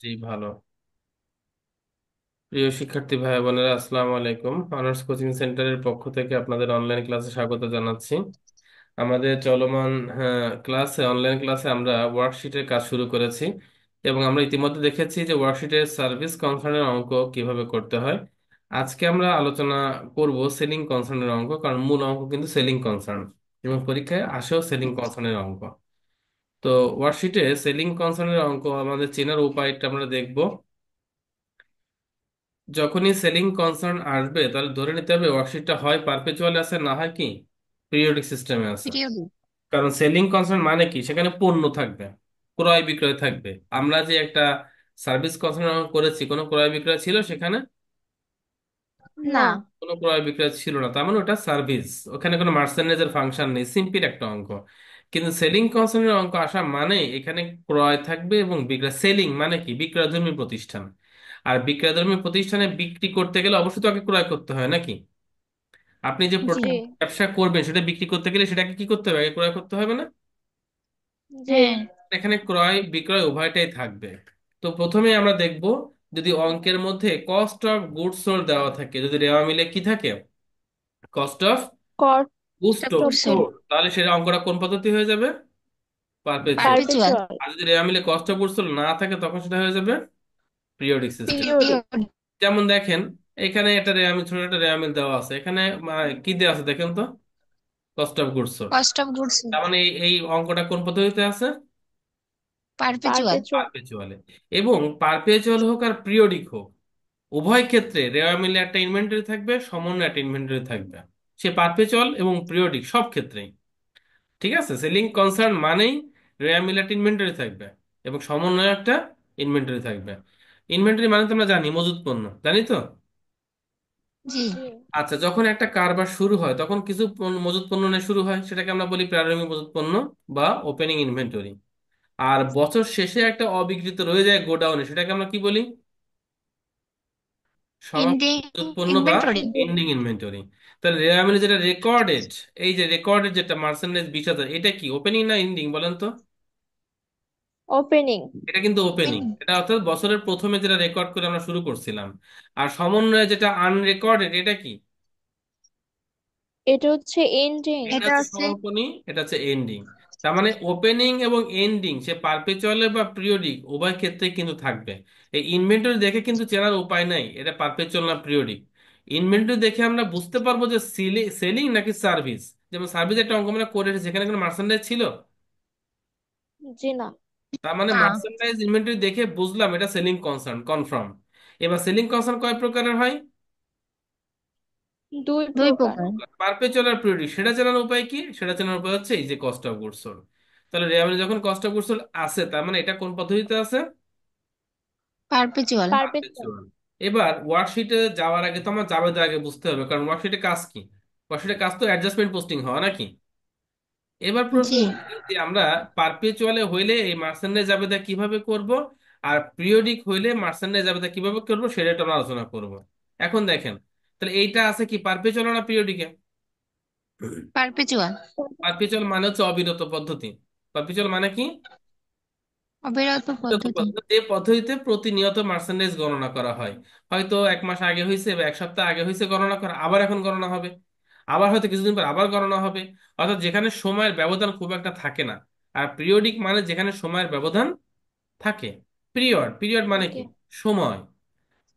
জি, ভালো। প্রিয় শিক্ষার্থী ভাই বোনেরা, আসসালামু আলাইকুম। অনার্স কোচিং সেন্টারের পক্ষ থেকে আপনাদের অনলাইন ক্লাসে স্বাগত জানাচ্ছি। আমাদের চলমান ক্লাসে, অনলাইন ক্লাসে আমরা ওয়ার্কশিটের কাজ শুরু করেছি এবং আমরা ইতিমধ্যে দেখেছি যে ওয়ার্কশিটের সার্ভিস কনসার্নের অঙ্ক কিভাবে করতে হয়। আজকে আমরা আলোচনা করব সেলিং কনসার্নের অঙ্ক, কারণ মূল অঙ্ক কিন্তু সেলিং কনসার্ন এবং পরীক্ষায় আসেও সেলিং কনসার্নের অঙ্ক। তো ওয়ার্কশিটে সেলিং কনসার্নের অঙ্ক আমাদের চেনার উপায়টা আমরা দেখব। যখনই সেলিং কনসার্ন আসবে তাহলে ধরে নিতে হবে ওয়ার্কশিটটা হয় পারপেচুয়াল আছে, না হয় কি পিরিয়ডিক সিস্টেমে আছে। পিরিয়ডিক। কারণ সেলিং কনসার্ন মানে কি, সেখানে পণ্য থাকবে, ক্রয় বিক্রয় থাকবে। আমরা যে একটা সার্ভিস কনসার্ন করেছি, কোনো ক্রয় বিক্রয় ছিল সেখানে? না। না, কোনো ক্রয় বিক্রয় ছিল না, তার মানে ওটা সার্ভিস। ওখানে কোনো মার্চেন্ডাইজের ফাংশন নেই, সিম্পল একটা অঙ্ক। কিন্তু সেলিং কনসার্নের অঙ্ক আসা মানে এখানে ক্রয় থাকবে এবং বিক্রয়। সেলিং মানে কি, বিক্রয়ধর্মী প্রতিষ্ঠান। আর বিক্রয়ধর্মী প্রতিষ্ঠানে বিক্রি করতে গেলে অবশ্যই তো আগে ক্রয় করতে হয় নাকি? আপনি যে জি। প্রোডাক্ট ব্যবসা করবেন সেটা বিক্রি করতে গেলে সেটাকে কি করতে হবে, আগে ক্রয় করতে হবে না? জি। হ্যাঁ। এখানে ক্রয় বিক্রয় উভয়টাই থাকবে। তো প্রথমে আমরা দেখব, যদি অঙ্কের মধ্যে কস্ট অফ গুডস সোল্ড দেওয়া থাকে, যদি রেওয়া মিলে কি থাকে, কস্ট অফ কট গুডস কুরসেল। সোল্ড, তাহলে সেটা অঙ্কটা কোন পদ্ধতি হয়ে যাবে? পারপেচুয়াল। পারপেচুয়াল। আর যদি রেওয়া মিলে কস্ট অফ গুডস সোল্ড না থাকে তখন সেটা হয়ে যাবে পিরিয়ডিক সিস্টেম। পিরিয়ডিক। যেমন দেখেন, এখানে একটা রেওয়া মিল, ছোট একটা রেওয়া মিল দেওয়া আছে এখানে। কি দেওয়া আছে দেখেন তো, cost of goods sold. Cost of goods. তার মানে এই অঙ্কটা কোন পদ্ধতিতে আছে? পারপেচুয়াল। পারপেচুয়ালে। এবং পারপেচুয়াল হোক আর পিরিয়ডিক হোক, উভয় ক্ষেত্রে রেওয়া মিলে একটা ইনভেন্টরি থাকবে, সমন্বয় একটা ইনভেন্টরি থাকবে। সে পারপেচুয়াল এবং পিরিয়ডিক সব ক্ষেত্রেই। ঠিক আছে, সেলিং কনসার্ন মানেই রেওয়া মিলে একটা ইনভেন্টরি থাকবে এবং সমন্বয় একটা ইনভেন্টরি থাকবে। ইনভেন্টরি মানে তো আমরা জানি মজুত পণ্য, জানি তো। জি। আচ্ছা, যখন একটা কারবার শুরু হয় তখন কিছু মজুত পণ্য নিয়ে শুরু হয়, সেটাকে আমরা বলি প্রারম্ভিক মজুত পণ্য বা ওপেনিং ইনভেন্টরি। আর বছর শেষে একটা অবিকৃত রয়ে যায় গোডাউনে, সেটাকে আমরা কি বলি? সমাপ্ত এন্ডিং মজুত পণ্য বা ইনভেন্টরি। Ending inventory. তাহলে রেয়ামিলে যেটা রেকর্ডেড, এই যে রেকর্ডেড যেটা মার্চেন্ডাইজ 20,000, এটা কি ওপেনিং না এন্ডিং বলেন তো? ওপেনিং। এটা কিন্তু ওপেনিং, এটা অর্থাৎ বছরের প্রথমে যেটা রেকর্ড করে আমরা শুরু করছিলাম। আর সমন্বয়ে যেটা আনরেকর্ডেড, এটা কি? এটা হচ্ছে এন্ডিং। এটা এটা হচ্ছে হচ্ছে সমাপনী, এটা হচ্ছে এন্ডিং। তার মানে ওপেনিং এবং এন্ডিং সে পারপেচুয়াল বা পিরিয়ডিক উভয় ক্ষেত্রে কিন্তু থাকবে। এই ইনভেন্টরি দেখে কিন্তু চেনার উপায় নাই এটা পারপেচুয়াল না পিরিয়ডিক। ইনভেন্টরি দেখে আমরা বুঝতে পারবো যে সেলিং নাকি সার্ভিস। যেমন সার্ভিস একটা অঙ্ক আমরা করে এসেছি, যেখানে কোনো মার্চেন্ডাইজ ছিল। জি না। তার মানে না। মার্চেন্ডাইজ ইনভেন্টরি দেখে বুঝলাম এটা সেলিং কনসার্ন কনফার্ম। এবার সেলিং কনসার্ন কয় প্রকারের হয়? দুই দুই দুই প্রকার। প্রকার, পারপেচুয়াল আর পিরিয়ডিক। সেটা জানার উপায় কি? সেটা জানার উপায় হচ্ছে এই যে কস্ট অফ গুডস সোল্ড। তাহলে রেয়ামিনে যখন কস্ট অফ গুডস সোল্ড আছে, তার মানে এটা কোন পদ্ধতিতে আছে? পারপেচুয়াল। পারপেচুয়াল। পারপেচুয়াল। এবার ওয়ার্কশিটে যাওয়ার আগে তো আমার জাবেদা আগে বুঝতে হবে, কারণ ওয়ার্কশিটে কাজ কি? ওয়ার্কশিটে কাজ তো অ্যাডজাস্টমেন্ট পোস্টিং হওয়া নাকি? এবার প্রশ্ন জি। হচ্ছে যে আমরা পারপেচুয়ালে হইলে এই মার্চেন্ডাইজ জাবেদা কিভাবে করব, আর পিরিয়ডিক হইলে মার্চেন্ডাইজ জাবেদা কিভাবে করব সেটা একটু আমরা আলোচনা করব। এখন দেখেন, তাহলে এইটা আছে কি পারপেচুয়াল না পিরিয়ডিকে? পারপেচুয়াল। পারপেচুয়াল মানে হচ্ছে অবিরত পদ্ধতি। পারপেচুয়াল মানে কি? অবিরত বিরত পদ্ধতি। পদ্ধতি, যে পদ্ধতিতে প্রতিনিয়ত মার্চেন্ডাইজ গণনা করা হয়। হয়তো এক মাস আগে হয়েছে বা এক সপ্তাহ আগে হয়েছে গণনা করা, আবার এখন গণনা হবে। আবার হয়তো কিছুদিন পর আবার গণনা হবে। অর্থাৎ যেখানে সময়ের ব্যবধান খুব একটা থাকে না। আর পিরিয়ডিক মানে যেখানে সময়ের ব্যবধান থাকে। পিরিয়ড, পিরিয়ড মানে কি? থাকে। সময়।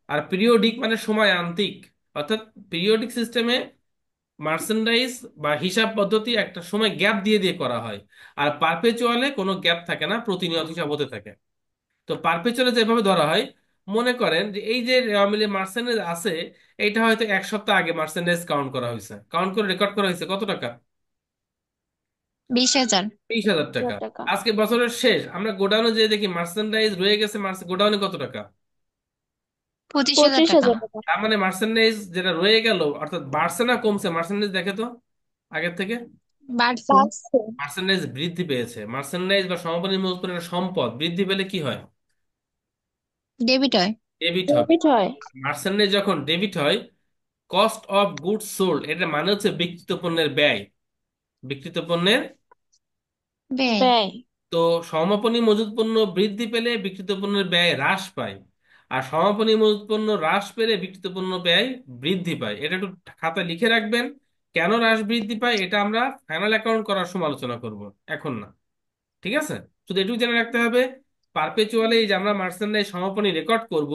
আর পিরিয়ডিক মানে সময় আন্তিক। অর্থাৎ পিরিয়ডিক সিস্টেমে মার্চেন্ডাইজ বা হিসাব পদ্ধতি একটা সময় গ্যাপ দিয়ে দিয়ে করা হয়। আর পারপেচুয়ালে কোনো গ্যাপ থাকে না, প্রতিনিয়ত হিসাব হতে থাকে। তো পারপেচুয়ালে যেভাবে ধরা হয়, মনে করেন যে এই যে মিলে মার্চেন্ডাইজ আছে, এটা হয়তো এক সপ্তাহ আগে মার্চেন্ডাইজ কাউন্ট করা হয়েছে, কাউন্ট করে রেকর্ড করা হয়েছে কত টাকা? 20,000। 20,000 টাকা। টাকা। আজকে বছরের শেষ আমরা গোডাউনে যেয়ে দেখি মার্চেন্ডাইজ রয়ে গেছে, গোডাউনে কত টাকা? 25,000 টাকা। 25,000 টাকা। তার মানে মার্চেন্ডাইজ যেটা রয়ে গেল, অর্থাৎ বাড়ছে না কমছে মার্চেন্ডাইজ, দেখে তো আগের থেকে। বাড়ছে। বাড়ছে। মার্চেন্ডাইজ বৃদ্ধি পেয়েছে। মার্চেন্ডাইজ বা সমাপনী মজুত সম্পদ বৃদ্ধি পেলে কি হয়? ডেবিট হয়। ডেবিট হবে। ডেবিট হয়। মার্চেন্ডাইজ যখন ডেবিট হয়, কস্ট অফ গুডস সোল্ড এটা মানে হচ্ছে বিক্রিত পণ্যের ব্যয়। বিক্রিত পণ্যের ব্যয়। ব্যয়। তো সমাপনী মজুত পণ্য বৃদ্ধি পেলে বিক্রিত পণ্যের ব্যয় হ্রাস পায়, আর সমাপনী মজুত পণ্য হ্রাস পেলে বিক্রিত পণ্য ব্যয় বৃদ্ধি পায়। এটা একটু খাতায় লিখে রাখবেন। কেন হ্রাস বৃদ্ধি পায় এটা আমরা ফাইনাল অ্যাকাউন্ট করার সময় আলোচনা করব, এখন না। ঠিক আছে, শুধু এটুকু জেনে রাখতে হবে, পারপেচুয়ালি যে আমরা মার্চেন্ডাইজ সমাপনী রেকর্ড করব,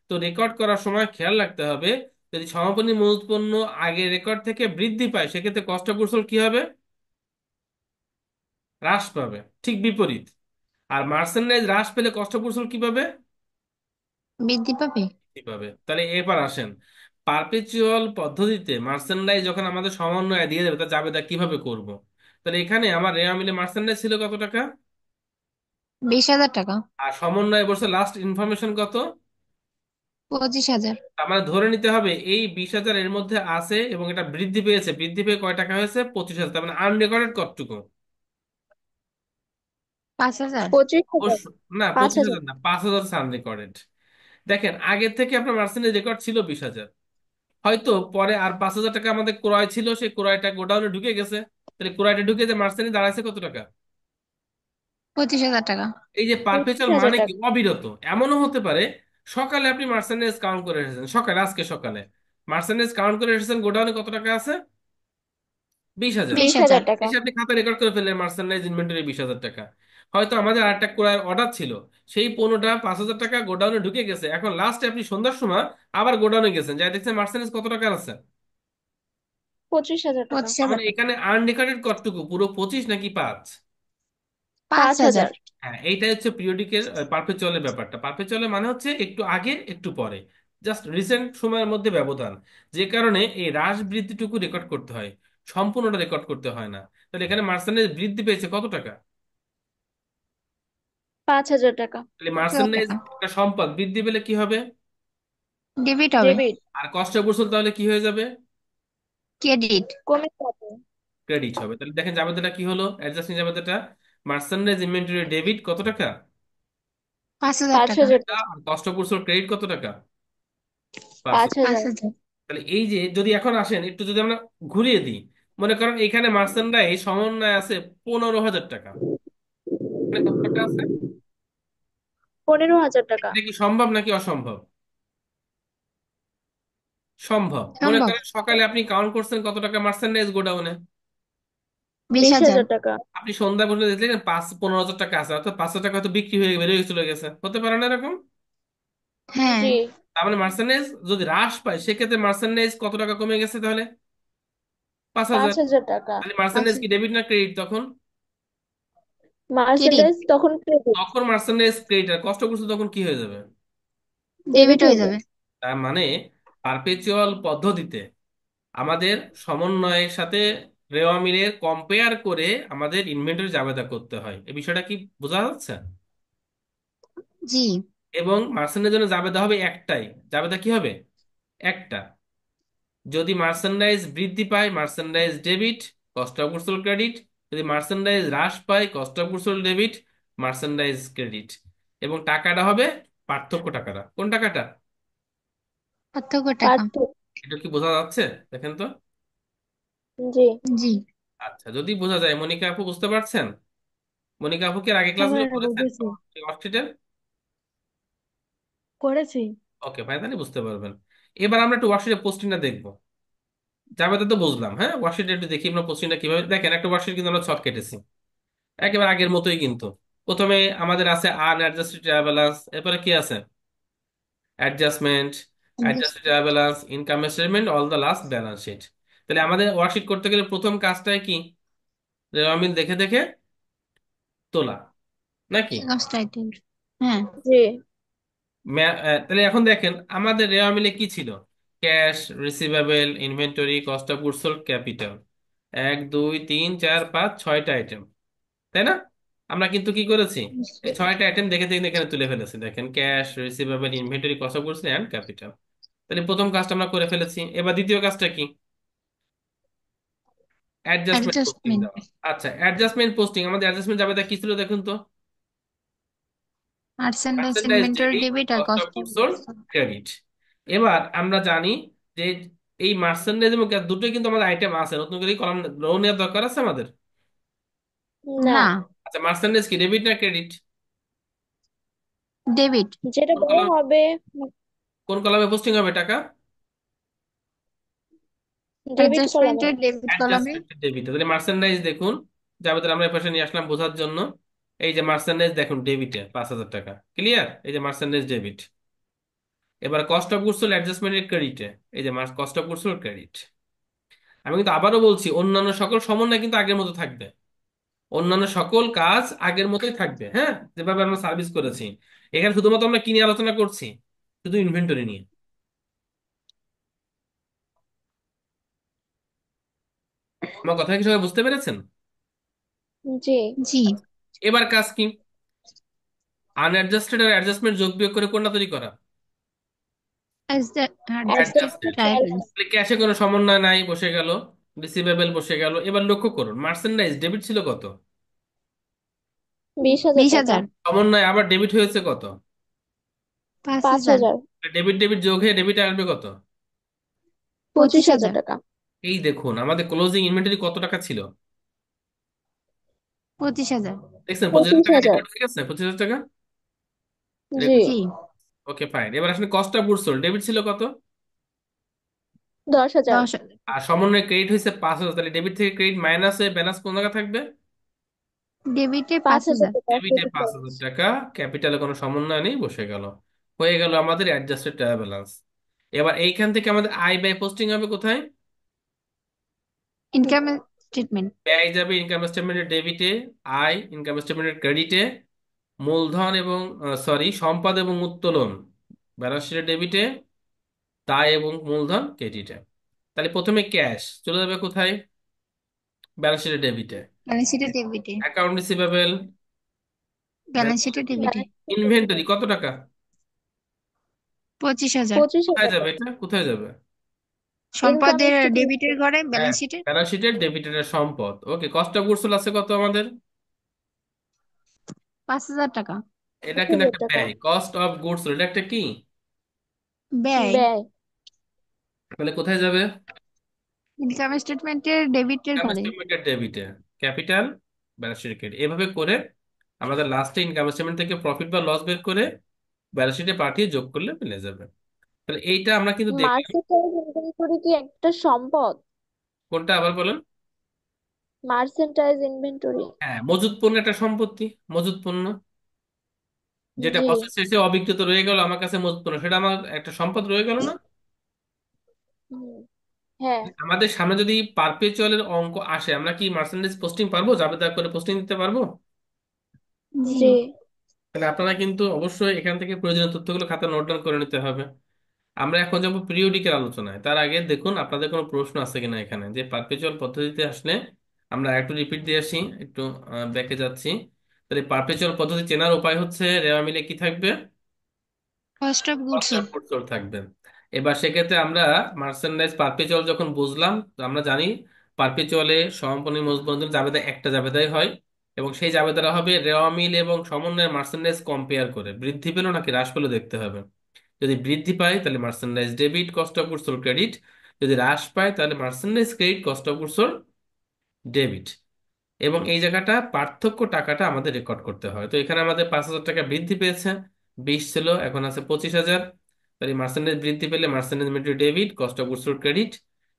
তো রেকর্ড করার সময় খেয়াল রাখতে হবে, যদি সমাপনী মজুত পণ্য আগের রেকর্ড থেকে বৃদ্ধি পায় সেক্ষেত্রে কস্ট অফ গুডস সোল্ড কি হবে? হ্রাস পাবে। ঠিক বিপরীত, আর মার্চেন্ডাইজ হ্রাস পেলে কস্ট অফ গুডস সোল্ড কি পাবে? বৃদ্ধি পাবে। কি পাবে। তাহলে এবার আসেন, পারপেচুয়াল পদ্ধতিতে মার্চেন্ডাইজ যখন আমাদের সমন্বয় দিয়ে দেবে তা জাবেদা কিভাবে করব। তাহলে এখানে আমার রেওয়া মিলে মার্চেন্ডাইজ ছিল কত টাকা, 20,000 টাকা। আর সমন্বয় বলছে লাস্ট ইনফরমেশন কত। 25,000। তার মানে ধরে নিতে হবে এই 20,000 এর মধ্যে আছে এবং এটা বৃদ্ধি পেয়েছে, বৃদ্ধি পেয়ে কয় টাকা হয়েছে? 25,000। তার মানে আনরেকর্ডেড কতটুকু? 5,000। 25,000। অবশ্য না, পাঁচ পঁচিশ হাজার হাজার না, 5,000 আনরেকর্ডেড। দেখেন আগের থেকে আপনার মার্চেন্টের রেকর্ড ছিল 20,000, হয়তো পরে আর 5,000 টাকা আমাদের ক্রয় ছিল, সেই ক্রয়টা গোডাউনে ঢুকে গেছে। তাহলে ক্রয়টা ঢুকে যে মার্চেন্টে দাঁড়াইছে কত টাকা? 25,000 টাকা। এই যে পঁচিশ পারপেচুয়াল হাজার মানে কি? টাকা অবিরত। এমনও হতে পারে সকালে আপনি মার্চেন্টেজ কাউন্ট করে এসেছেন, সকালে, আজকে সকালে মার্চেন্টেজ কাউন্ট করে এসেছেন, গোডাউনে কত টাকা আছে? 20,000। বিশ বিশ হাজার হাজার টাকা এসে আপনি খাতা রেকর্ড করে ফেললেন মার্চেন্ডাইজ ইনভেন্টরি 20,000 টাকা। হয়তো আমাদের আরেকটা ক্রয়ের অর্ডার ছিল, সেই পণ্যটা 5,000 টাকা গোডাউনে ঢুকে গেছে, এখন লাস্টে আপনি সন্ধ্যার সময় আবার গোডাউনে গেছেন, যাই দেখছেন মার্চেন্ডাইজ কত টাকা আছে। 25,000 টাকা। পঁচিশ তার হাজার মানে এখানে আনরেকর্ডেড কতটুকু, পুরো 25 নাকি 5? পাঁচ পাঁচ হাজার হাজার হ্যাঁ, এইটাই হচ্ছে পিরিয়ডিকের পারপেচুয়ালের ব্যাপারটা। পারপেচুয়ালের মানে হচ্ছে একটু আগে একটু পরে, জাস্ট রিসেন্ট সময়ের মধ্যে ব্যবধান, যে কারণে এই হ্রাস বৃদ্ধিটুকু রেকর্ড করতে হয়, সম্পূর্ণটা রেকর্ড করতে হয় না। তাহলে এখানে মার্চেন্ডাইজ বৃদ্ধি পেয়েছে কত টাকা? 5,000 টাকা। তাহলে 5,000 মার্চেন্ডাইজ টাকা। একটা সম্পদ, বৃদ্ধি পেলে কি হবে? ডেবিট হবে। ডেবিট। আর কস্ট অফ গুডস সোল্ড তাহলে কি হয়ে যাবে? ক্রেডিট। কমে যাবে। ক্রেডিট হবে। তাহলে দেখেন জাবেদাটা কি হলো, অ্যাডজাস্টিং জাবেদাটা, মার্চেন্ডাইজ ইনভেন্টরি ডেবিট কত টাকা, 5,000 পাঁচ টাকা। হাজার আর cost of goods sold credit কত টাকা, 5। পাঁচ পাঁচ হাজার হাজার তাহলে এই যে যদি এখন আসেন একটু যদি আমরা ঘুরিয়ে দিই, মনে করেন এখানে মার্চেন্ডাইজ সমন্বয় আছে 15,000 টাকা, মানে কত টাকা আছে? 15,000 টাকা। এটা কি সম্ভব নাকি অসম্ভব? সম্ভব। মনে সম্ভব। করেন সকালে আপনি কাউন্ট করছেন কত টাকা মার্চেন্ডাইজ গোডাউনে, বিশ বিশ হাজার হাজার টাকা আপনি সন্ধ্যা পর্যন্ত দেখলেন 15,000 টাকা আছে, অর্থাৎ 5,000 টাকা হয়তো বিক্রি হয়ে বেরিয়ে চলে গেছে, হতে পারে না এরকম? হ্যাঁ। জি। তার মানে মার্চেন্ডাইজ যদি হ্রাস পায় সেক্ষেত্রে মার্চেন্ডাইজ কত টাকা কমে গেছে তাহলে? 5,000। 5,000 টাকা। তাহলে পাঁচ মার্চেন্ডাইজ কি হাজার ডেবিট না ক্রেডিট তখন? ক্রেডিট। মার্চেন্ডাইজ তখন ক্রেডিট। তখন মার্চেন্ডাইজ ক্রেডিট, আর কষ্ট করছে তখন কি হয়ে যাবে? ডেবিট ডেবিট হয়ে হবে। যাবে। তার মানে পারপেচুয়াল পদ্ধতিতে আমাদের সমন্বয়ের সাথে রেওয়া মিলের কম্পেয়ার করে আমাদের ইনভেন্টরি জাবেদা করতে হয়, এই বিষয়টা কি বোঝা যাচ্ছে? জি। এবং মার্চেন্ডাইজের জন্য জাবেদা হবে একটাই, জাবেদা কি হবে? একটা। যদি মার্চেন্ডাইজ বৃদ্ধি পায় merchandise debit, cost of goods sold credit. যদি মার্চেন্ডাইজ হ্রাস পায় cost of goods sold debit, merchandise credit. এবং টাকাটা হবে পার্থক্য টাকাটা, কোন টাকাটা? পার্থক্য টাকা। পার্থ। এটা কি বোঝা যাচ্ছে? দেখেন তো। জি। জি। আচ্ছা, যদি বোঝা যায়, মনিকা আপু বুঝতে পারছেন? মনিকা আপু কি এর আগে হ্যাঁ ক্লাসগুলো ভাইয়া করেছেন বুঝেছি। ওয়ার্কশিটের? করেছি। ওকে ভাই, তাহলে বুঝতে পারবেন। এবার আমরা একটু ওয়ার্কশিটের পোস্টিংটা দেখবো। জাবেদা তো বুঝলাম, হ্যাঁ, ওয়ার্কশিটে একটু দেখি আমরা পোস্টিংটা কিভাবে। দেখেন একটা ওয়ার্কশিট কিন্তু আমরা ছক কেটেছি একেবারে আগের মতোই কিন্তু। প্রথমে আমাদের আছে আনঅ্যাডজাস্টেড ট্রায়াল ব্যালেন্স, এরপরে কি আছে? Adjustment, adjusted trial balance, income statement, all the last balance sheet. তাহলে আমাদের ওয়ার্কশিট করতে গেলে প্রথম কাজটাই কি? রেওয়া মিল দেখে দেখে তোলা, নাকি? Cost item. হ্যাঁ। জি। তাহলে এখন দেখেন আমাদের রেওয়া মিলে কি ছিল? Cash, receivable, inventory, cost of goods sold, capital. 1 2 3 4 5 6টা আইটেম, তাই না? আমরা কিন্তু কি করেছি, এই 6টা আইটেম দেখে দেখে এখানে তুলে ফেলেছি। দেখেন cash, receivable, inventory, cost of goods and capital. তাহলে প্রথম কাজটা আমরা করে ফেলেছি। এবার দ্বিতীয় কাজটা কি? Adjustment posting adjustment. দেওয়া। আচ্ছা, অ্যাডজাস্টমেন্ট পোস্টিং, আমাদের অ্যাডজাস্টমেন্ট যাবে কি ছিল দেখুন তো। Merchandise percentage inventory debit, debit আর cost of cost of goods sold goods. Credit. এবার আমরা জানি যে এই মার্চেন্ডাইজ এবং cash দুটোই কিন্তু আমাদের আইটেম আছে, নতুন করে কলাম রো নেওয়ার দরকার আছে আমাদের। না। না। আচ্ছা, মার্চেন্ডাইজ কি ডেবিট না ক্রেডিট? ডেবিট। যেটা কোন বড় কলাম, হবে কোন কলামে পোস্টিং হবে টাকা? ডেবিট কলামে। অ্যাডজাস্টমেন্টের ডেবিট কলামে। Adjustment debit. তাহলে মার্চেন্ডাইজ দেখুন, যাবেন আমরা এই পাশে নিয়ে আসলাম বোঝার জন্য। এই যে মার্চেন্ডাইজ দেখুন ডেবিটে 5,000 টাকা, ক্লিয়ার? এই যে মার্চেন্ডাইজ ডেবিট। এবার কস্ট অফ গুডস সোল্ড অ্যাডজাস্টমেন্টের ক্রেডিটে, এই যে cost of goods sold credit. আমি কিন্তু আবারও বলছি, অন্যান্য সকল সমন্বয় কিন্তু আগের মতো থাকবে। অন্যান্য সকল কাজ আগের মতোই থাকবে, হ্যাঁ, যেভাবে আমরা সার্ভিস করেছি। এখানে শুধুমাত্র আমরা কি নিয়ে আলোচনা করছি? শুধু ইনভেন্টরি নিয়ে। আমার কথা কি সবাই বুঝতে পেরেছেন? জি। জি। এবার কাজ কি? আনঅ্যাডজাস্টেড আর অ্যাডজাস্টমেন্ট যোগ বিয়োগ করে কোনটা তৈরি করা? Adjusted adjusted. ট্রায়াঙ্গেলস। তাহলে ক্যাশে কোনো সমন্বয় নাই, বসে গেল। রিসিভেবল বসে গেল। এবার লক্ষ্য করুন, মার্চেন্ডাইজ ডেবিট ছিল কত? 20,000 টাকা। 20,000। সমন্বয় আবার ডেবিট হয়েছে কত? 5,000। 5,000। ডেবিট ডেবিট যোগ হয়ে ডেবিট আসবে কত? পঁচিশ 25,000। হাজার টাকা এই দেখুন আমাদের ক্লোজিং ইনভেন্টরি কত টাকা ছিল। 25,000। দেখছেন 25,000 টাকা 25,000। রেকর্ড হয়ে গেছে, 25,000 টাকা জি। রেকর্ড। জি। ওকে ফাইন, এবার আসলে cost of goods sold debit ছিল কত? 10,000। 10,000। আর সমন্বয় ক্রেডিট হয়েছে 5,000, তাহলে ডেবিট থেকে ক্রেডিট মাইনাস হয়ে ব্যালেন্স কোন জায়গা থাকবে? ডেবিটে পাঁচ 5,000। হাজার টাকা ডেবিটে ক্রেডিট পাঁচ ব্যালেন্স। হাজার টাকা ক্যাপিটালে কোনো সমন্বয় নেই, বসে গেল। হয়ে গেল আমাদের অ্যাডজাস্টেড ট্রায়াল ব্যালেন্স। এবার এইখান থেকে আমাদের আয় ব্যয় পোস্টিং হবে কোথায়? Income statement. ব্যয় যাবে ইনকাম স্টেটমেন্টের ডেবিটে, আয় ইনকাম স্টেটমেন্টের ক্রেডিটে, মূলধন এবং সরি সম্পদ এবং উত্তোলন ব্যালেন্স শিটের ডেবিটে, দায় এবং মূলধন ক্রেডিটে। তাহলে প্রথমে ক্যাশ চলে যাবে কোথায়? ব্যালেন্স শিটের ডেবিটে। ব্যালেন্স শিটে ডেবিটে। অ্যাকাউন্ট রিসিভেবল, ব্যালেন্স শিটে ডেবিটে। ইনভেন্টরি কত টাকা? 25,000। পঁচিশ কোথায় হাজার যাবে? টাকা এটা কোথায় যাবে? ইনকাম সম্পদের স্টেটমেন্ট। ডেবিটের ঘরে হ্যাঁ, ব্যালেন্স শিটে ব্যালেন্স শিটের ডেবিটের সম্পদ। ওকে, কস্ট অফ গুডস সোল্ড আছে কত আমাদের? 5,000 টাকা। এটা পাঁচ কিন্তু হাজার একটা টাকা ব্যয়, কস্ট অফ গুডস সোল্ড, এটা একটা কি? ব্যয়। ব্যয়। তাহলে কোথায় যাবে? ইনকাম স্টেটমেন্টের ডেবিটের ইনকাম ঘরে। স্টেটমেন্টের ডেবিটে, ক্যাপিটাল, ব্যালেন্স শিট ক্রেডিট, এভাবে করে আমাদের লাস্টে ইনকাম স্টেটমেন্ট থেকে প্রফিট বা লস বের করে ব্যালেন্স শিটে পাঠিয়ে যোগ করলে মিলে যাবে। তাহলে এইটা আমরা কিন্তু দেখলাম। মার্সেন্টাইজ ইনভেন্টরি কি একটা সম্পদ? কোনটা আবার বলেন? মার্সেন্টাইজ ইনভেন্টরি। হ্যাঁ, মজুত পণ্য একটা সম্পত্তি। মজুত পণ্য যেটা জি। প্রসেস শেষে অবিক্রিত রয়ে গেল আমার কাছে মজুত পণ্য, সেটা আমার একটা সম্পদ রয়ে গেল না? হুম, হ্যাঁ। আমাদের সামনে যদি পারপেচুয়ালের অঙ্ক আসে, আমরা কি মার্চেন্ডাইজ পোস্টিং পারবো? জাবেদা করে পোস্টিং দিতে পারবো? জি। জি। তাহলে আপনারা কিন্তু অবশ্যই এখান থেকে প্রয়োজনীয় তথ্যগুলো খাতা নোট ডাউন করে নিতে হবে। আমরা এখন যাবো পিরিয়ডিকের আলোচনায়। তার আগে দেখুন আপনাদের কোনো প্রশ্ন আছে কিনা এখানে, যে পারপেচুয়াল পদ্ধতিতে আসলে আমরা একটু রিপিট দিয়ে আসি, একটু ব্যাকে যাচ্ছি। তাহলে পারপেচুয়াল পদ্ধতি চেনার উপায় হচ্ছে রেওয়া মিলে কি থাকবে? Cost of goods cost of sold. Goods sold থাকবে। এবার সেক্ষেত্রে আমরা মার্চেন্ডাইজ পারপেচুয়াল যখন বুঝলাম, তো আমরা জানি পারপেচুয়ালে সমাপনী মূলধন জাবেদা একটা জাবেদাই হয়, এবং সেই জাবেদাটা হবে রেওয়া মিল এবং সমন্বয়ের মার্চেন্ডাইজ কম্পেয়ার করে বৃদ্ধি পেল নাকি হ্রাস পেলো দেখতে হবে। যদি বৃদ্ধি পায় তাহলে merchandise debit cost of goods sold credit, যদি হ্রাস পায় তাহলে merchandise credit cost of goods sold debit. এবং এই জায়গাটা পার্থক্য টাকাটা আমাদের রেকর্ড করতে হয়। তো এখানে আমাদের 5,000 টাকা বৃদ্ধি পেয়েছে, 20 ছিল এখন আছে 25,000। তাহলে মার্চেন্ডাইজ বৃদ্ধি পেলে merchandise inventory debit cost of goods sold credit,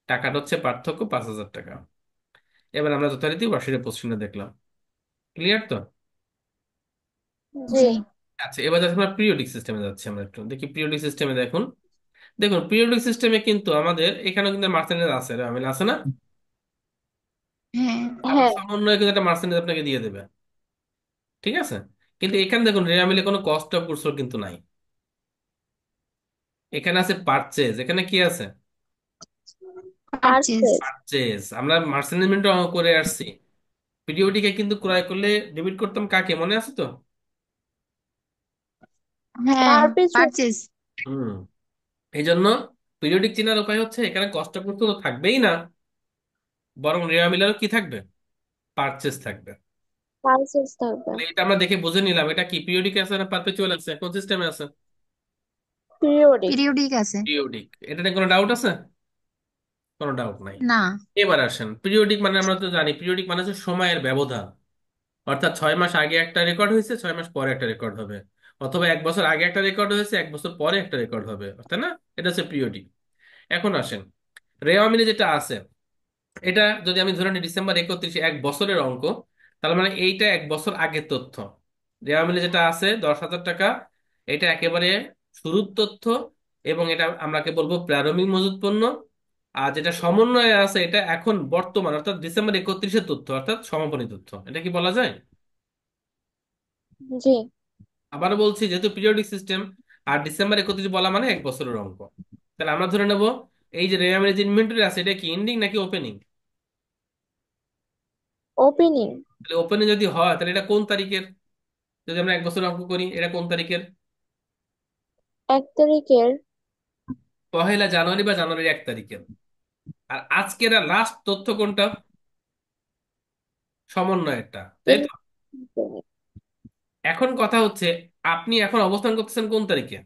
টাকাটা হচ্ছে পার্থক্য 5,000 টাকা। এবার আমরা যথারীতি ওয়ার্কশিটের প্রশ্নটা দেখলাম, ক্লিয়ার তো? জি। জি। আচ্ছা, এবার যাচ্ছি আমরা পিরিয়ডিক সিস্টেমে, যাচ্ছি আমরা একটু দেখি পিরিয়ডিক সিস্টেমে। দেখুন, দেখুন পিরিয়ডিক সিস্টেমে কিন্তু আমাদের এখানেও কিন্তু মার্চেন্ডাইজ আছে, আমি আছে না? হ্যাঁ। আবার হ্যাঁ। সমন্বয় কিন্তু একটা মার্চেন্ডাইজ আপনাকে দিয়ে দেবে, ঠিক আছে? কিন্তু এখানে দেখুন রেয়া মিলে কোনো কস্ট অফ গুডস কিন্তু নাই। এখানে আছে পারচেজ, এখানে কি আছে? পারচেজ। পারচেজ। পারচেজ। আমরা মার্চেন্ডাইজ করে আসছি। পিরিয়ডিকে কিন্তু ক্রয় করলে ডেবিট করতাম কাকে, মনে আছে তো? হ্যাঁ। পারপেচুয়াল। পারচেজ। হুম। এই জন্য পিরিয়ডিক চেনার উপায় হচ্ছে এখানে কস্ট অফ গুডস তো থাকবেই না, বরং রেয়া মিলেরও কি থাকবে? পারচেজ থাকবে। পারচেজ থাকবে। তাহলে এটা আমরা দেখে বুঝে নিলাম এটা কি পিরিয়ডিক আছে না পারপেচুয়াল আছে, কোন সিস্টেমে আছে? পিরিয়ডিক। পিরিয়ডিক আছে। পিরিয়ডিক। এটা নিয়ে কোনো ডাউট আছে? কোনো ডাউট নাই। না। এবার আসেন, পিরিয়ডিক মানে আমরা তো জানি পিরিয়ডিক মানে হচ্ছে সময়ের ব্যবধান। অর্থাৎ 6 মাস আগে একটা রেকর্ড হয়েছে, 6 মাস পরে একটা রেকর্ড হবে, অথবা 1 বছর আগে একটা রেকর্ড হয়েছে, 1 বছর পরে একটা রেকর্ড হবে, তাই না? এটা হচ্ছে পিরিয়ডিক। এখন আসেন, রেওয়া মিলে যেটা আছে, এটা যদি আমি ধরে নিই ডিসেম্বর 31 এক বছরের অঙ্ক, তার মানে এইটা 1 বছর আগের তথ্য। রেওয়া মিলে যেটা আছে 10,000 টাকা, এটা একেবারে শুরুর তথ্য, এবং এটা আমরাকে বলবো প্রারম্ভিক মজুত পণ্য। আর যেটা সমন্বয়ে আছে এটা এখন বর্তমান, অর্থাৎ ডিসেম্বর 31-এর তথ্য, অর্থাৎ সমাপনী তথ্য। এটা কি বলা যায়? জি। আবারও বলছি, যেহেতু পিরিয়ডিক সিস্টেম, আর ডিসেম্বর 31 বলা মানে 1 বছরের অঙ্ক, তাহলে আমরা ধরে নেব এই যে রেওয়া মিলে যে ইনভেন্টরি আছে এটা কি এন্ডিং নাকি ওপেনিং? ওপেনিং। তাহলে ওপেনিং যদি হয় তাহলে এটা কোন তারিখের? যদি আমরা 1 বছর অঙ্ক করি, এটা কোন তারিখের? 1 তারিখের। 1 জানুয়ারি বা জানুয়ারির 1 তারিখের। আর আজকের লাস্ট তথ্য কোনটা? সমন্বয়েরটা, তাই তিন তো? এখন কথা হচ্ছে, আপনি এখন অবস্থান করতেছেন কোন তারিখে?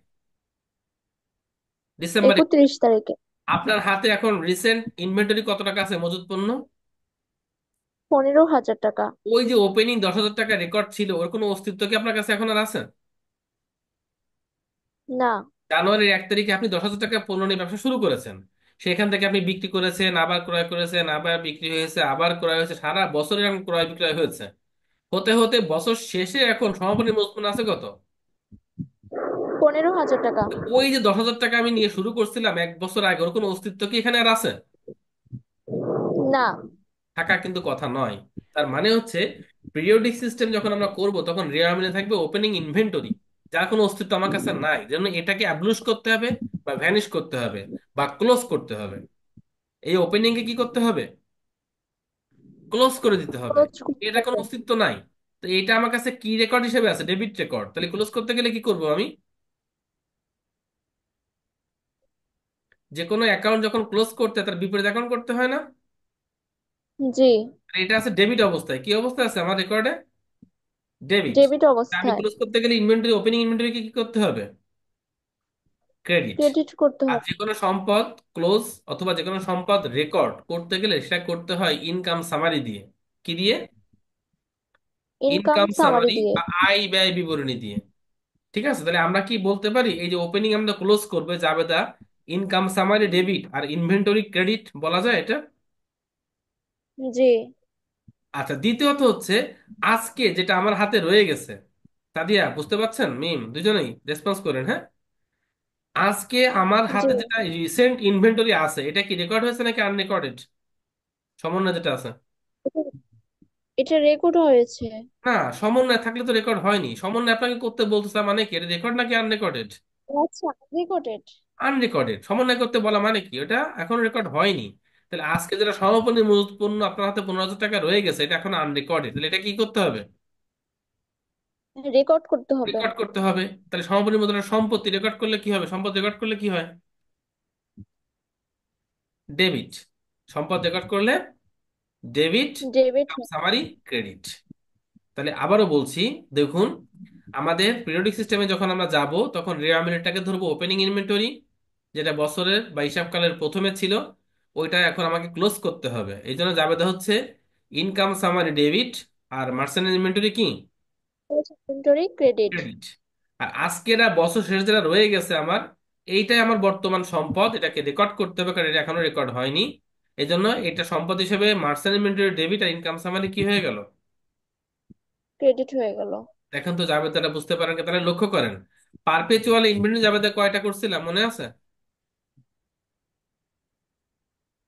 ডিসেম্বরে। 31 তারিখে। আপনার হাতে এখন রিসেন্ট ইনভেন্টরি কত টাকা আছে মজুত পণ্য? 15,000 টাকা। ওই যে ওপেনিং 10,000 টাকা রেকর্ড ছিল, ওর কোনো অস্তিত্ব কি আপনার কাছে এখন আর আছে? না। জানুয়ারির 1 তারিখে আপনি 10,000 টাকা পণ্য নিয়ে ব্যবসা শুরু করেছেন, সেখান থেকে আপনি বিক্রি করেছেন, আবার ক্রয় করেছেন, আবার বিক্রি হয়েছে, আবার ক্রয় হয়েছে, সারা বছরের এখন ক্রয় বিক্রয় হয়েছে। হতে হতে বছর শেষে এখন সমাপনী মূলধন আছে কত? 15,000 টাকা। ওই যে 10,000 টাকা আমি নিয়ে শুরু করছিলাম 1 বছর আগে, ওর কোনো অস্তিত্ব কি এখানে আর আছে? না। থাকা কিন্তু কথা নয়। তার মানে হচ্ছে, পিরিয়ডিক সিস্টেম যখন আমরা করব তখন রেয়ার থাকবে ওপেনিং ইনভেন্টরি, যার কোনো অস্তিত্ব আমার কাছে নাই, যেন এটাকে অ্যাবলুশ করতে হবে, বা ভ্যানিশ করতে হবে, বা ক্লোজ করতে হবে। এই ওপেনিং কে কি করতে হবে? ক্লোজ করে দিতে হবে। খরচ করতে এটা কোনো হবে। অস্তিত্ব নাই। তো এটা আমার কাছে কি রেকর্ড হিসেবে আছে? Debit record. তাহলে ক্লোজ করতে গেলে কি করব আমি? যে কোনো অ্যাকাউন্ট যখন ক্লোজ করতে, তার বিপরীত অ্যাকাউন্ট করতে হয় না? জি। আর এটা আছে ডেবিট অবস্থায়। কি অবস্থায় আছে আমার রেকর্ডে? ডেবিট। ডেবিট আমি অবস্থায়। ক্লোজ করতে গেলে ইনভেন্টরি, ওপেনিং ইনভেন্টরি কি করতে হবে? ক্রেডিট। ক্রেডিট করতে আর হবে। যে কোনো সম্পদ ক্লোজ, অথবা যে কোনো সম্পদ রেকর্ড করতে গেলে সেটা করতে হয় ইনকাম সামারি দিয়ে। কি দিয়ে? ইনকাম ইনকাম সামারি সামারি দিয়ে। বা আয় ব্যয় বিবরণী দিয়ে। ঠিক আছে, তাহলে আমরা কি বলতে পারি, এই যে ওপেনিং আমরা ক্লোজ করবে জাবেদা ইনকাম সামারি ডেবিট আর ইনভেন্টরি ক্রেডিট, বলা যায় এটা? জি। আচ্ছা, দ্বিতীয়ত হচ্ছে, আজকে যেটা আমার হাতে রয়ে গেছে, সাদিয়া বুঝতে পারছেন, মিম দুজনেই রেসপন্স করেন, হ্যাঁ? আজকে আমার জি। হাতে যেটা রিসেন্ট ইনভেন্টরি আছে, এটা কি রেকর্ড হয়েছে নাকি আনরেকর্ডেড? সমন্বয় যেটা আছে। এটা এটা রেকর্ড হয়েছে। না, সমন্বয় থাকলে তো রেকর্ড হয়নি। সমন্বয় আপনাকে করতে বলতেছে মানে কি, এটা রেকর্ড নাকি আনরেকর্ডেড? আচ্ছা, রেকর্ডেড। আনরেকর্ডেড। সমন্বয় করতে বলা মানে কি, ওটা এখন রেকর্ড হয়নি। তাহলে আজকে যেটা সমাপনী মজুত পণ্য আপনার হাতে 15,000 টাকা রয়ে গেছে, এটা এখন আনরেকর্ডেড, তাহলে এটা কি করতে হবে? রেকর্ড করতে হবে। রেকর্ড করতে হবে। তাহলে সমাপনী মূলধনের সম্পত্তি রেকর্ড করলে কি হবে? সম্পদ রেকর্ড করলে কি হয়? ডেবিট। সম্পদ রেকর্ড করলে ডেবিট। ডেবিট। Summary credit. তাহলে আবারও বলছি, দেখুন, আমাদের পিরিয়ডিক সিস্টেমে যখন আমরা যাব তখন রেওয়া মিনিটটাকে ধরবো ওপেনিং ইনভেন্টরি, যেটা বছরের বা হিসাবকালের প্রথমে ছিল, ওইটা এখন আমাকে ক্লোজ করতে হবে। এই জন্য জাবেদা হচ্ছে ইনকাম সামারি ডেবিট, আর মার্চেন্ট ইনভেন্টরি কি? Inventory credit. ক্রেডিট। আর আজকের বছর শেষ যেটা রয়ে গেছে আমার, এইটাই আমার বর্তমান সম্পদ, এটাকে রেকর্ড করতে হবে, কারণ এটা এখনো রেকর্ড হয়নি। এই জন্য এটা সম্পদ হিসেবে মার্চেন্ট ইনভেন্টরি ডেবিট, আর ইনকাম সামারি কি হয়ে গেল? ক্রেডিট হয়ে গেল। এখন তো জাবেদাটা বুঝতে পারেন কি? তাহলে লক্ষ্য করেন, পারপেচুয়াল ইনভেন্টরি জাবেদা কয়টা করছিলাম মনে আছে?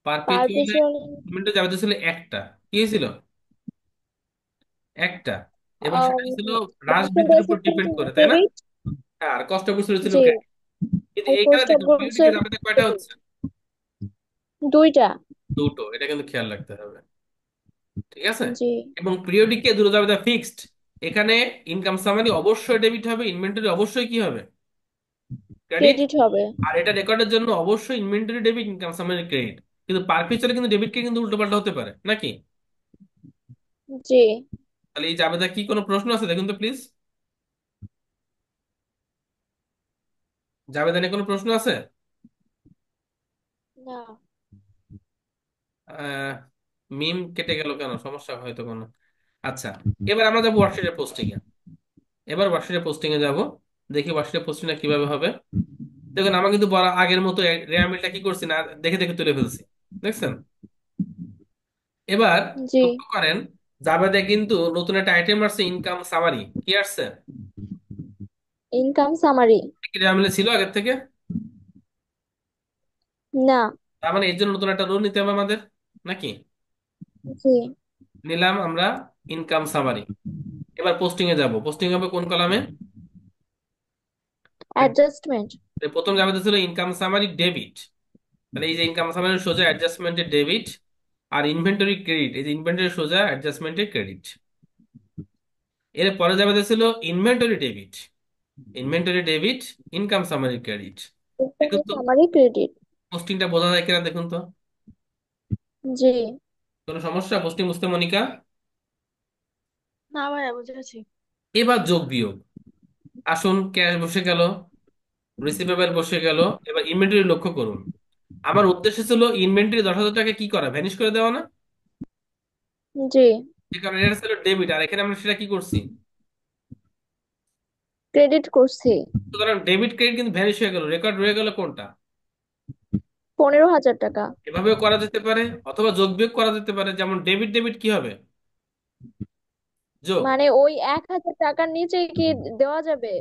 Perpetual perpetual. ইনভেন্টরি জাবেদা ছিল একটা। কি হয়েছিল? একটা। এবং সেটা ছিল হ্রাস বৃদ্ধির উপর ডিপেন্ড করে, তাই না? ডেবিট। হ্যাঁ, আর কষ্ট করে ছিল জি। ক্রেডিট। কিন্তু আর এইখানে পোস্ট অফ দেখুন পিরিয়ডিকে বলছে জাবেদা কয়টা হচ্ছে? দুইটা। দুটো। এটা কিন্তু খেয়াল রাখতে হবে। ঠিক আছে। জি। এবং পিরিয়ডিকে দুটো জাবেদা ফিক্সড। এখানে ইনকাম সামারি অবশ্যই ডেবিট হবে, ইনভেন্টরি অবশ্যই কি হবে? ক্রেডিট। ক্রেডিট হবে। আর এটা রেকর্ডের জন্য অবশ্যই inventory debit, income summary credit. কিন্তু পারপেচুয়ালি কিন্তু ডেবিটকে কিন্তু উল্টোপাল্টা হতে পারে নাকি? জি। তাহলে এই জাবেদা কি কোনো প্রশ্ন আছে দেখুন তো প্লিজ। জাবেদা নিয়ে কোনো প্রশ্ন আছে? না। আহ মিম কেটে গেল কেন? সমস্যা হয়তো কোনো। আচ্ছা, এবার আমরা যাবো ওয়ার্কশিটের পোস্টিং এ। এবার ওয়ার্কশিটের পোস্টিং এ যাব, দেখি ওয়ার্কশিটের পোস্টিংটা কিভাবে হবে। দেখুন আমরা কিন্তু বড় আগের মতো রেয়ামিলটা কি করছি না, দেখে দেখে তুলে ফেলছি, দেখছেন? এবার জি। লক্ষ্য করেন, জাভাতে কিন্তু নতুন একটা আইটেম আসছে, ইনকাম সামারি। কি আসছে? Income summary. কি রেয়ামিলে ছিল আগের থেকে? না। তার মানে এর জন্য নতুন একটা রোল নিতে হবে আমাদের, নাকি? জি। নিলাম আমরা ইনকাম সামারি। এবার পোস্টিং এ যাব, পোস্টিং হবে কোন কলামে? অ্যাডজাস্টমেন্ট। প্রথম জাভাতে ছিল ইনকাম সামারি ডেবিট, তাহলে এই যে ইনকাম সামারি সোজা অ্যাডজাস্টমেন্টের ডেবিট। আর ইনভেন্টরি ক্রেডিট, এই যে ইনভেন্টরি সোজা অ্যাডজাস্টমেন্টের ক্রেডিট। এর পরে জাভাতে ছিল inventory debit, inventory debit, income summary credit. Income দেখুন তো সামারি ক্রেডিট। পোস্টিংটা বোঝা যায় কিনা দেখুন তো। জি। কোনো সমস্যা পোস্টিং বুঝতে, মনিকা? না ভাইয়া, বুঝেছি। এবার যোগ বিয়োগ। আসুন, ক্যাশ বসে গেল, রিসিভেবল বসে গেল। এবার ইনভেন্টরি লক্ষ্য করুন। আমার উদ্দেশ্য ছিল ইনভেন্টরি 10,000 টাকা কি করা, ভ্যানিশ করে দেওয়া না? জি। যে কারণে এটা ছিল ডেবিট, আর এখানে আমরা সেটা কি করছি? ক্রেডিট করছি। সুতরাং ডেবিট ক্রেডিট কিন্তু ভ্যানিশ হয়ে গেল, রেকর্ড রয়ে গেল কোনটা? 15,000 টাকা। এভাবেও করা যেতে পারে, অথবা যোগ বিয়োগ করা যেতে পারে। যেমন ডেবিট ডেবিট কি হবে? যোগ। মানে ওই 1,000 টাকার নিচে কি দেওয়া যাবে?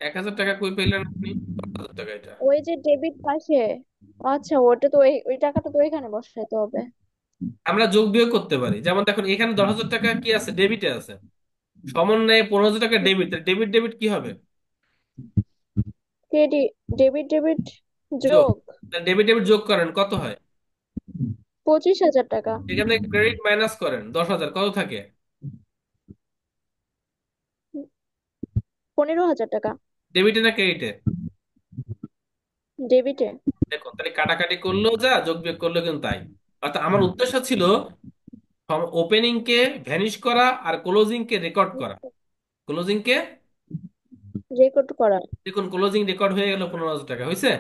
1,000 টাকা কই পেলেন আপনি? 10,000 টাকা এটা। ওই যে ডেবিট পাশে। আচ্ছা, ওটা তো ওই টাকাটা তো ওইখানে বসাইতে হবে। আমরা যোগ বিয়োগ করতে পারি, যেমন দেখুন এখানে 10,000 টাকা কি আছে, ডেবিটে আছে। সমন্বয়ে 15,000 টাকা ডেবিট, ডেবিট ডেবিট কি হবে? ক্রেডিট। ডেবিট ডেবিট যোগ। যোগ। ডেবিট ডেবিট যোগ করেন কত হয়? 25,000 টাকা। এখানে ক্রেডিট মাইনাস করেন 10,000, কত থাকে? 15,000 টাকা। ডেবিটে না ক্রেডিটে? ডেবিটে। দেখুন তাহলে কাটাকাটি করলেও যা, যোগ বিয়োগ করলেও কিন্তু তাই। অর্থাৎ আমার উদ্দেশ্য ছিল ওপেনিং কে ভ্যানিশ করা আর ক্লোজিং কে রেকর্ড করা। ক্লোজিং কে, রেকর্ড করা। দেখুন ক্লোজিং রেকর্ড হয়ে গেল, 15,000 টাকা হয়েছে।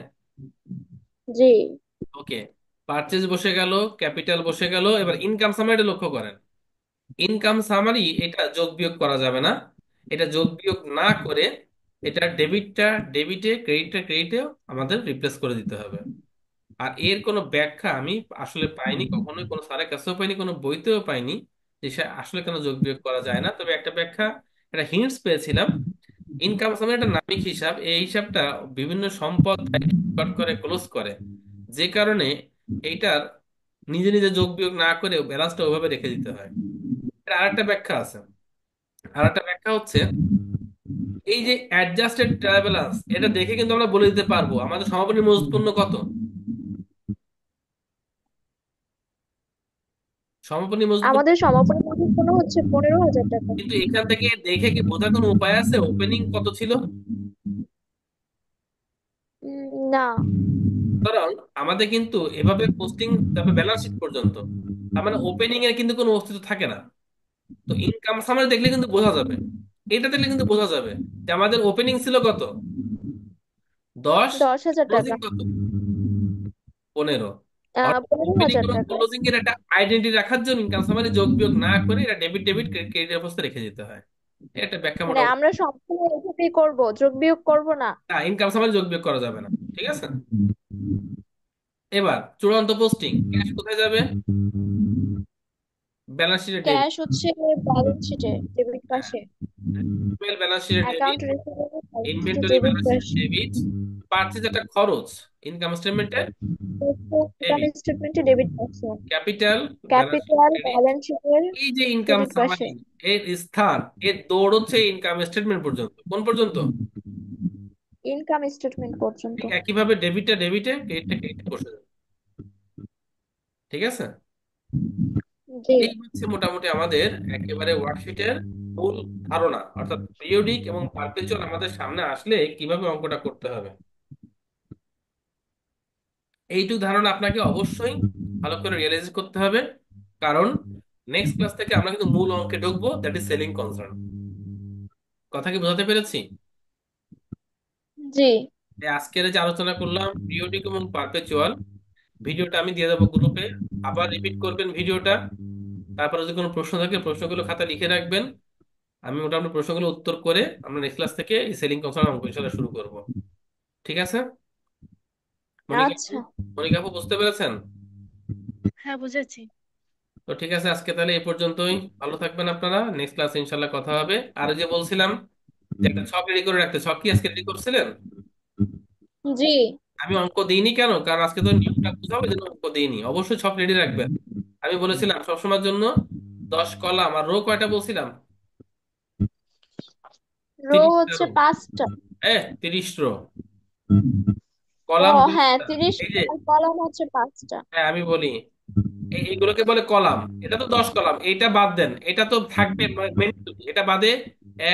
জি। ওকে, পারচেজ বসে গেল, ক্যাপিটাল বসে গেল। এবার ইনকাম সামারিটা লক্ষ্য করেন। ইনকাম সামারি এটা যোগ বিয়োগ করা যাবে না, এটা যোগ বিয়োগ না করে এটা ডেবিটটা ডেবিটে, ক্রেডিটটা ক্রেডিটে আমাদের রিপ্লেস করে দিতে হবে। আর এর কোনো ব্যাখ্যা আমি আসলে পাইনি কখনোই, কোনো স্যারের কাছেও পাইনি, কোনো বইতেও পাইনি যে সে আসলে কেন যোগ বিয়োগ করা যায় না। তবে একটা ব্যাখ্যা, একটা হিন্টস পেয়েছিলাম। ইনকাম সামের একটা নামিক হিসাব, এই হিসাবটা বিভিন্ন সম্পদ রেকর্ড করে, ক্লোজ করে, যে কারণে এইটার নিজে নিজে যোগ বিয়োগ না করে ব্যালেন্সটা ওইভাবে রেখে দিতে হয়। এটা আরেকটা ব্যাখ্যা আছে। আরেকটা ব্যাখ্যা হচ্ছে এই যে অ্যাডজাস্টেড ট্রায়াল ব্যালেন্স, এটা দেখে কিন্তু আমরা বলে দিতে পারবো আমাদের সমাপনী মজুত পণ্য কত। সমাপনী মজুত পণ্য, আমাদের সমাপনী মজুত পণ্য হচ্ছে 15,000 টাকা। কিন্তু এখান থেকে দেখে কি বোঝার কোনো উপায় আছে ওপেনিং কত ছিল? না। সুতরাং আমাদের কিন্তু এভাবে পোস্টিং, তারপর ব্যালেন্স শিট পর্যন্ত, তার মানে ওপেনিং এর কিন্তু কোনো অস্তিত্ব থাকে না। তো ইনকাম সামারি দেখলে কিন্তু বোঝা যাবে, এটা দেখলে কিন্তু বোঝা যাবে যে আমাদের ওপেনিং ছিল কত, 10, 10,000 টাকা। ক্লোজিং কত, 15। পনেরো ওপেনিং হাজার এবং টাকা ক্লোজিং এর একটা আইডেন্টি রাখার জন্য ইনকাম সামারি যোগ বিয়োগ না করে এটা ডেবিট ডেবিট ক্রেডিট অবস্থা রেখে দিতে হয়। এটা ব্যাখ্যা মানে মোটামুটি। আমরা সবসময় এভাবেই করব, যোগ বিয়োগ করব না? না, ইনকাম সামারি যোগ বিয়োগ করা যাবে না, ঠিক আছে। এবার চূড়ান্ত পোস্টিং, ক্যাশ কোথায় যাবে? ব্যালেন্স শিটে ডেবিট। ক্যাশ হচ্ছে ব্যালেন্স শিটে ডেবিট হ্যাঁ, পাশে। ব্যালেন্স শিটে ডেবিট, অ্যাকাউন্ট রিসিভেবল ব্যালেন্স শিটে ইনভেন্টরি ডেবিট ব্যালেন্স শিট পাশে। ডেবিট, পারচেজ একটা খরচ, ইনকাম স্টেটমেন্টে ইনকাম ডেবিট, স্টেটমেন্টে ডেবিট পাশে। Capital balance sheet capital credit. Balance শিটের এই যে ইনকাম ক্রেডিট পাশে। সামারি, এর স্থান, এর দৌড় হচ্ছে ইনকাম স্টেটমেন্ট পর্যন্ত। কোন পর্যন্ত? ইনকাম স্টেটমেন্ট পর্যন্ত। ঠিক একইভাবে ডেবিটটা ডেবিটে, ক্রেডিটটা ক্রেডিটে বসে যাবে, ঠিক আছে। জি। এই হচ্ছে মোটামুটি আমাদের একেবারে ওয়ার্কশিটের মূল ধারণা, অর্থাৎ পিরিয়ডিক এবং পারপেচুয়াল আমাদের সামনে আসলে কিভাবে অঙ্কটা করতে হবে। এইটুকু ধারণা আপনাকে অবশ্যই ভালো করে রিয়েলাইজ করতে হবে, কারণ নেক্সট ক্লাস থেকে আমরা কিন্তু মূল অঙ্কে ঢুকবো, দ্যাট ইজ সেলিং কনসার্ন। কথা কি বোঝাতে পেরেছি? জি। এই আজকের যে আলোচনা করলাম পিরিয়ডিক এবং পারপেচুয়াল, ভিডিওটা আমি দিয়ে দেবো গ্রুপে, আবার রিপিট করবেন ভিডিওটা। তারপরে যদি কোনো প্রশ্ন থাকে প্রশ্নগুলো খাতা লিখে রাখবেন। আমি মোটামুটি প্রশ্নগুলো উত্তর করে আমরা নেক্সট ক্লাস থেকে এই সেলিং কনসার্ন অঙ্ক ইনশাল্লাহ শুরু করব। ঠিক আছে? মনিকা আপু, আচ্ছা। মনিকা আপু বুঝতে পেরেছেন? হ্যাঁ, বুঝেছি। তো ঠিক আছে, আজকে তাহলে এই পর্যন্তই। ভালো থাকবেন আপনারা, নেক্সট ক্লাসে ইনশাল্লাহ কথা হবে। আর ওই যে বলছিলাম যে একটা ছক রেডি করে রাখতে, ছক কি আজকে রেডি করছিলেন? জি। আমি অঙ্ক দিইনি কেন, কারণ আজকে তো নিয়মটা বুঝাবো, এই জন্য অঙ্ক দিইনি। অবশ্যই ছক রেডি রাখবেন। আমি বলেছিলাম সবসময়ের জন্য 10 কলাম, আর রো কয়টা বলছিলাম? রো 30টা হচ্ছে রো। 5টা। 30 রো। ও কলাম হ্যাঁ, 20টা। 30, এই যে, আর কলাম হচ্ছে 5টা। হ্যাঁ আমি বলি, এইগুলোকে বলে কলাম। এটা তো 10 কলাম, এইটা বাদ দেন, এটা তো থাকবে mandatory। এটা বাদে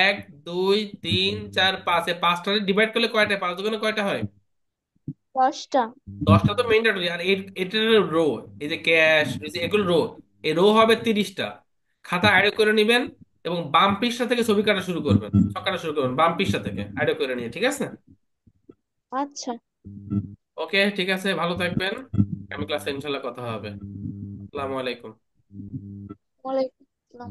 1 2 3 4 5, এই পাঁচটা ডিভাইড করলে কয়টা, 5 দুগুণে কয়টা হয়? 10টা। 10টা তো mandatory। আর এটার রো, এই যে ক্যাশ, এগুলো রো, এই রো হবে 30টা। খাতা আইডো করে নেবেন এবং বাম পৃষ্ঠা থেকে ছবি কাটা শুরু করবেন, ছক কাটা শুরু করবেন বাম পৃষ্ঠা থেকে আইডো করে নিয়ে। ঠিক আছে? আচ্ছা। ওকে, ঠিক আছে, ভালো থাকবেন। আমি ক্লাসে ইনশাল্লাহ কথা হবে। আসসালামু আলাইকুম। ওয়ালাইকুম আসসালাম।